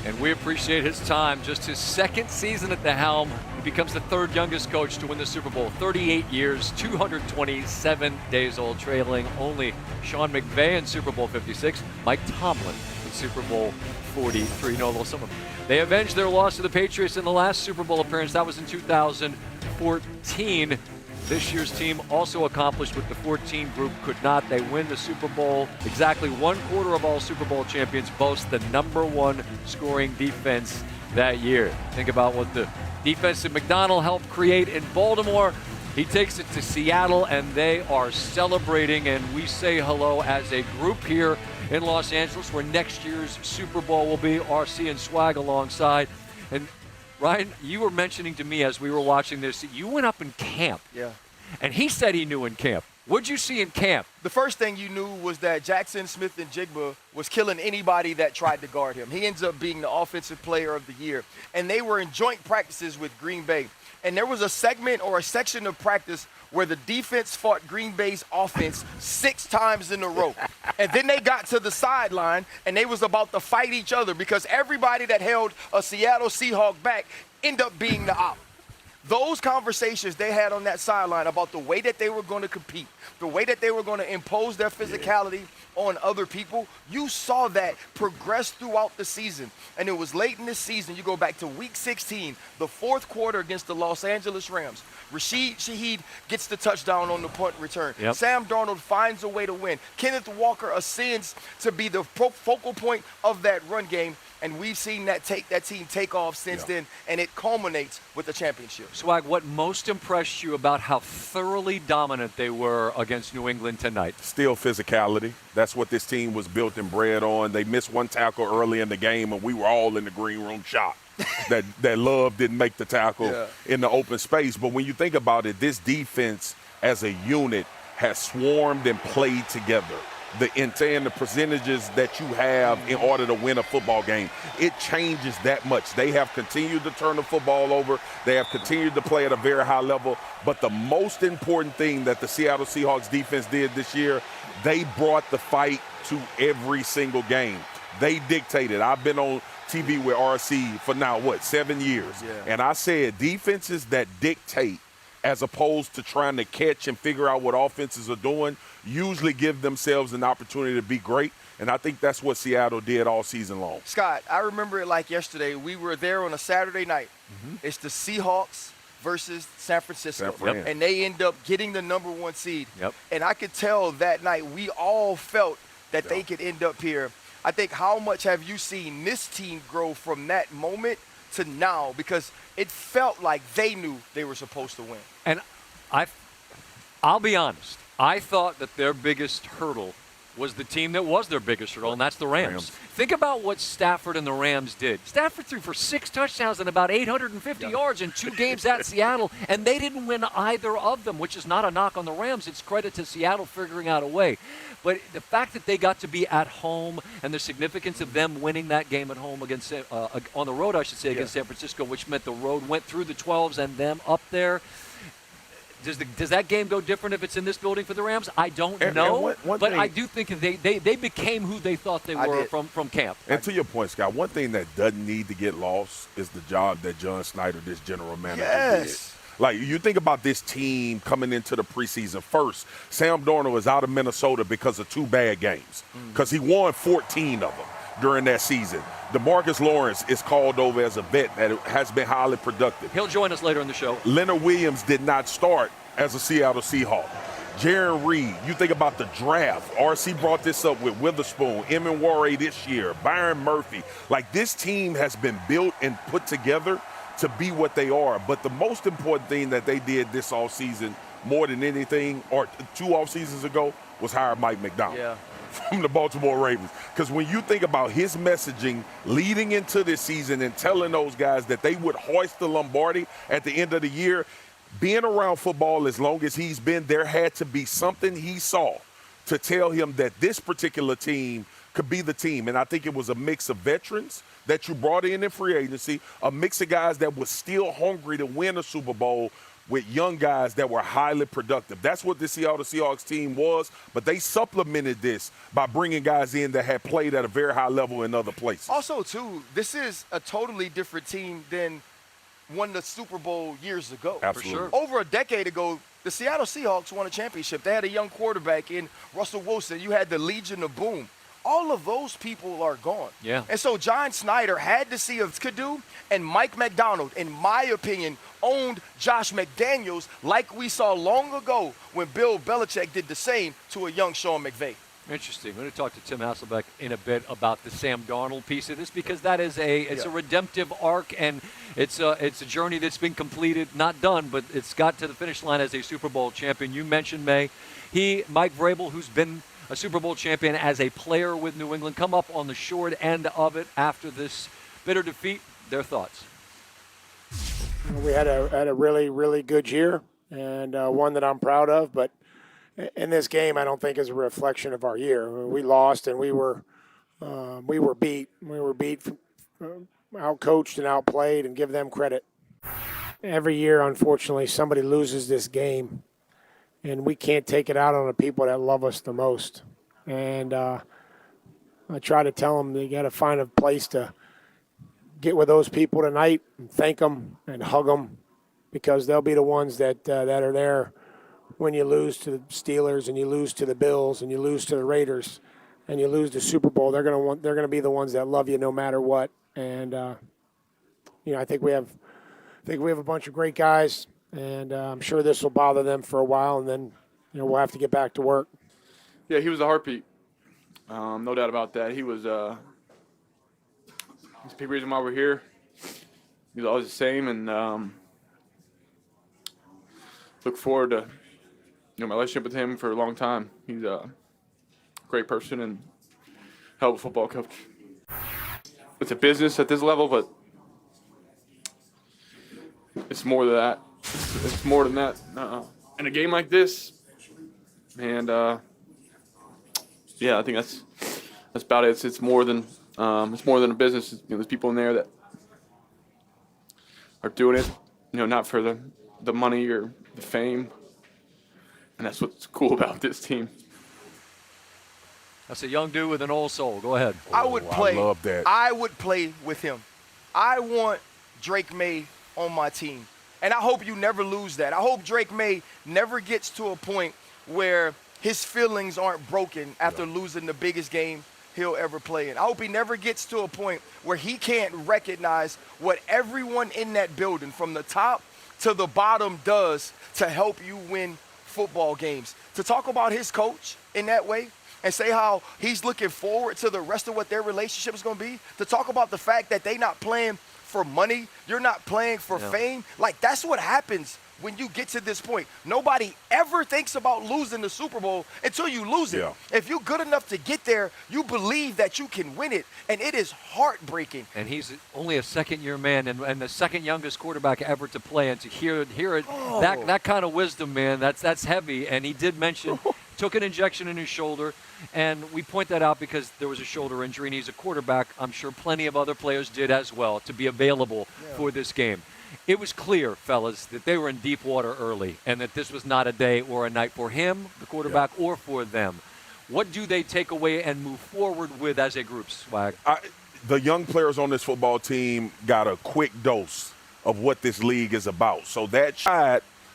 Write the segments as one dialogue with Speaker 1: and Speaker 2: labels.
Speaker 1: And we appreciate his time. Just his second season at the helm. He becomes the third youngest coach to win the Super Bowl. 38 years, 227 days old, trailing only Sean McVay in Super Bowl 56, Mike Tomlin in Super Bowl 43. No, a little some of them. They avenged their loss to the Patriots in the last Super Bowl appearance. That was in 2014. This year's team also accomplished what the 14 group could not. They win the Super Bowl. Exactly 1/4 of all Super Bowl champions boast the #1 scoring defense that year. Think about what the defense that Macdonald helped create in Baltimore. He takes it to Seattle, and they are celebrating, and we say hello as a group here in Los Angeles, where next year's Super Bowl will be. RC and Swag alongside. And Ryan, you were mentioning to me as we were watching this, you went up in camp.
Speaker 2: Yeah.
Speaker 1: And he said he knew in camp. What'd you see in camp?
Speaker 2: The first thing you knew was that Jackson Smith-Njigba was killing anybody that tried to guard him. He ends up being the offensive player of the year. And they were in joint practices with Green Bay. And there was a segment or a section of practice where the defense fought Green Bay's offense 6 times in a row. And then they got to the sideline, and they was about to fight each other because everybody that held a Seattle Seahawks back ended up being the op. Those conversations they had on that sideline about the way that they were going to compete, the way that they were going to impose their physicality on other people, you saw that progress throughout the season. And it was late in this season, you go back to week 16, the 4th quarter against the Los Angeles Rams. Rashid Shaheed gets the touchdown on the punt return.
Speaker 1: Yep.
Speaker 2: Sam Darnold finds a way to win. Kenneth Walker ascends to be the focal point of that run game. And we've seen that team take off since then, and it culminates with the championship.
Speaker 1: Swag, what most impressed you about how thoroughly dominant they were against New England tonight?
Speaker 3: Still physicality. That's what this team was built and bred on. They missed one tackle early in the game, and we were all in the green room shocked that Love didn't make the tackle in the open space. But when you think about it, this defense as a unit has swarmed and played together. The intent and the percentages that you have in order to win a football game, it changes that much. They have continued to turn the football over. They have continued to play at a very high level. But the most important thing that the Seattle Seahawks defense did this year, they brought the fight to every single game. They dictated. I've been on TV with RC for now, 7 years?
Speaker 2: Yeah.
Speaker 3: And I said defenses that dictate as opposed to trying to catch and figure out what offenses are doing, usually give themselves an opportunity to be great. And I think that's what Seattle did all season long.
Speaker 2: Scott, I remember it like yesterday. We were there on a Saturday night. It's the Seahawks versus San Francisco. And they end up getting the #1 seed. And I could tell that night we all felt that they could end up here. I think, how much have you seen this team grow from that moment to now? Because it felt like they knew they were supposed to win.
Speaker 1: And I'll be honest, I thought that their biggest hurdle was the team that was their biggest hurdle, and that's the Rams. Think about what Stafford and the Rams did. Stafford threw for 6 touchdowns and about 850 yards in 2 games at Seattle, and they didn't win either of them, which is not a knock on the Rams. It's credit to Seattle figuring out a way. But the fact that they got to be at home and the significance of them winning that game at home against on the road, I should say, against San Francisco, which meant the road went through the 12s and them up there. Does that game go different if it's in this building for the Rams? I don't know, but I do think they became who they thought they were from camp.
Speaker 3: And to your point, Scott, one thing that doesn't need to get lost is the job that John Snyder, this general manager, did. Like, you think about this team coming into the preseason. First, Sam Darnold is out of Minnesota because of 2 bad games, because he won 14 of them during that season. DeMarcus Lawrence is called over as a vet that has been highly productive.
Speaker 1: He'll join us later in the show.
Speaker 3: Leonard Williams did not start as a Seattle Seahawk. Jaron Reed, you think about the draft. RC brought this up with Witherspoon, Emenware this year, Byron Murphy. Like, this team has been built and put together to be what they are. But the most important thing that they did this offseason, more than anything, or 2 offseasons ago, was hire Mike Macdonald from the Baltimore Ravens. Because when you think about his messaging leading into this season and telling those guys that they would hoist the Lombardi at the end of the year, being around football as long as he's been, there had to be something he saw to tell him that this particular team could be the team. And I think it was a mix of veterans that you brought in free agency, a mix of guys that was still hungry to win a Super Bowl with young guys that were highly productive. That's what the Seattle Seahawks team was, but they supplemented this by bringing guys in that had played at a very high level in other places.
Speaker 2: Also, too, this is a totally different team than won the Super Bowl years ago.
Speaker 3: Absolutely.
Speaker 1: For sure.
Speaker 2: Over a decade ago, the Seattle Seahawks won a championship. They had a young quarterback in Russell Wilson. You had the Legion of Boom. All of those people are gone.
Speaker 1: Yeah.
Speaker 2: And so John Snyder had to see what he could do, and Mike Macdonald, in my opinion, owned Josh McDaniels like we saw long ago when Bill Belichick did the same to a young Sean McVay.
Speaker 1: Interesting. I'm going to talk to Tim Hasselbeck in a bit about the Sam Darnold piece of this, because that is a redemptive arc, and it's a journey that's been completed, not done, but it's got to the finish line as a Super Bowl champion. You mentioned Mike Vrabel, who's been a Super Bowl champion as a player with New England, come up on the short end of it after this bitter defeat. Their thoughts.
Speaker 4: We had a really, really good year, and one that I'm proud of, but in this game, I don't think is a reflection of our year. We lost, and we were beat. We were beat, out-coached and outplayed, and give them credit. Every year, unfortunately, somebody loses this game, and we can't take it out on the people that love us the most. And I try to tell them they got to find a place to get with those people tonight and thank them and hug them, because they'll be the ones that are there when you lose to the Steelers and you lose to the Bills and you lose to the Raiders and you lose the Super Bowl. They're gonna be the ones that love you no matter what. And I think we have a bunch of great guys, and I'm sure this will bother them for a while, and then we'll have to get back to work.
Speaker 5: Yeah, he was a heartbeat. No doubt about that. He was he's a big reason why we're here. He's always the same, and look forward to my relationship with him for a long time. He's a great person and hell of a football coach. It's a business at this level, but it's more than that. It's more than that. In a game like this, and I think that's about it. It's more than a business. There's people in there that are doing it, not for the money or the fame, and that's what's cool about this team.
Speaker 1: That's a young dude with an old soul. Go ahead.
Speaker 2: I would play.
Speaker 3: I love that.
Speaker 2: I would play with him. I want Drake May on my team, and I hope you never lose that. I hope Drake May never gets to a point where his feelings aren't broken after losing the biggest game he'll ever play in. I hope he never gets to a point where he can't recognize what everyone in that building from the top to the bottom does to help you win football games. To talk about his coach in that way and say how he's looking forward to the rest of what their relationship is going to be, to talk about the fact that they not playing for money, you're not playing for fame. Like, that's what happens when you get to this point. Nobody ever thinks about losing the Super Bowl until you lose it.
Speaker 3: Yeah.
Speaker 2: If you're good enough to get there, you believe that you can win it, and it is heartbreaking.
Speaker 1: And he's only a second-year man and the second youngest quarterback ever to play. And to hear it, that kind of wisdom, man, that's heavy. And he did mention took an injection in his shoulder, and we point that out because there was a shoulder injury, and he's a quarterback. I'm sure plenty of other players did as well to be available for this game. It was clear, fellas, that they were in deep water early and that this was not a day or a night for him, the quarterback, or for them. What do they take away and move forward with as a group, Swag?
Speaker 3: The young players on this football team got a quick dose of what this league is about. So that's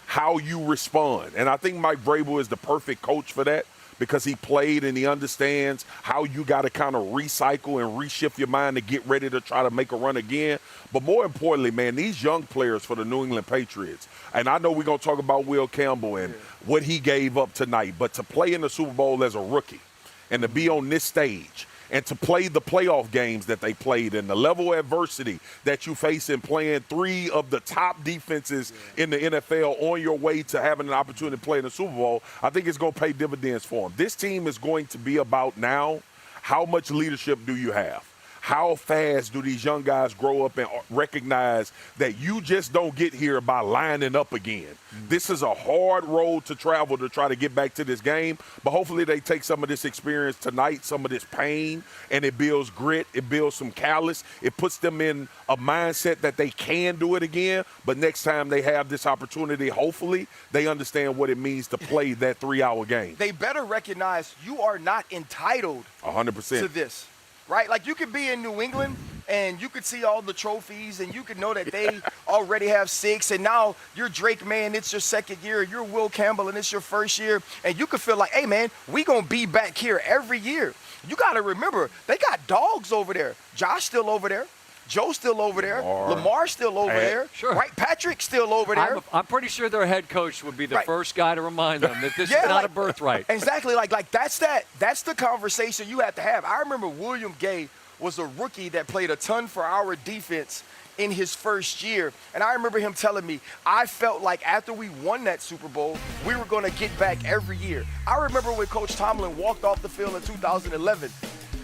Speaker 3: how you respond. And I think Mike Vrabel is the perfect coach for that, because he played and he understands how you got to kind of recycle and reshift your mind to get ready to try to make a run again. But more importantly, man, these young players for the New England Patriots, and I know we're going to talk about Will Campbell and what he gave up tonight, but to play in the Super Bowl as a rookie and to be on this stage and to play the playoff games that they played and the level of adversity that you face in playing three of the top defenses in the NFL on your way to having an opportunity to play in the Super Bowl, I think it's going to pay dividends for them. This team is going to be about now, how much leadership do you have? how fast do these young guys grow up and recognize that you just don't get here by lining up again. This is a hard road to travel to try to get back to this game, but hopefully they take some of this experience tonight, some of this pain, and it builds grit, it builds some callous, it puts them in a mindset that they can do it again, but next time they have this opportunity, hopefully they understand what it means to play that 3-hour game.
Speaker 2: They better recognize you are not entitled
Speaker 3: 100%.
Speaker 2: to this, right? Like, you could be in New England and you could see all the trophies and you could know that they already have 6, and now you're Drake, man, it's your second year, you're Will Campbell and it's your first year, and you could feel like, hey, man, we gonna be back here every year. You gotta remember, they got dogs over there. Josh still over there. Joe's still over there. Lamar's still over there.
Speaker 1: Sure.
Speaker 2: Right? Patrick's still over there.
Speaker 1: I'm pretty sure their head coach would be the
Speaker 2: Right.
Speaker 1: first guy to remind them that this is not a birthright.
Speaker 2: Exactly. Like that's the conversation you have to have. I remember William Gay was a rookie that played a ton for our defense in his first year. And I remember him telling me, I felt like after we won that Super Bowl, we were going to get back every year. I remember when Coach Tomlin walked off the field in 2011.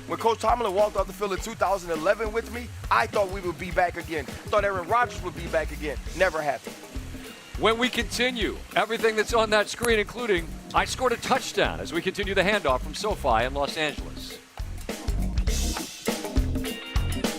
Speaker 2: When Coach Tomlin walked off the field in 2011 with me, I thought we would be back again. Thought Aaron Rodgers would be back again. Never happened.
Speaker 1: When we continue, everything that's on that screen, including I scored a touchdown as we continue the handoff from SoFi in Los Angeles.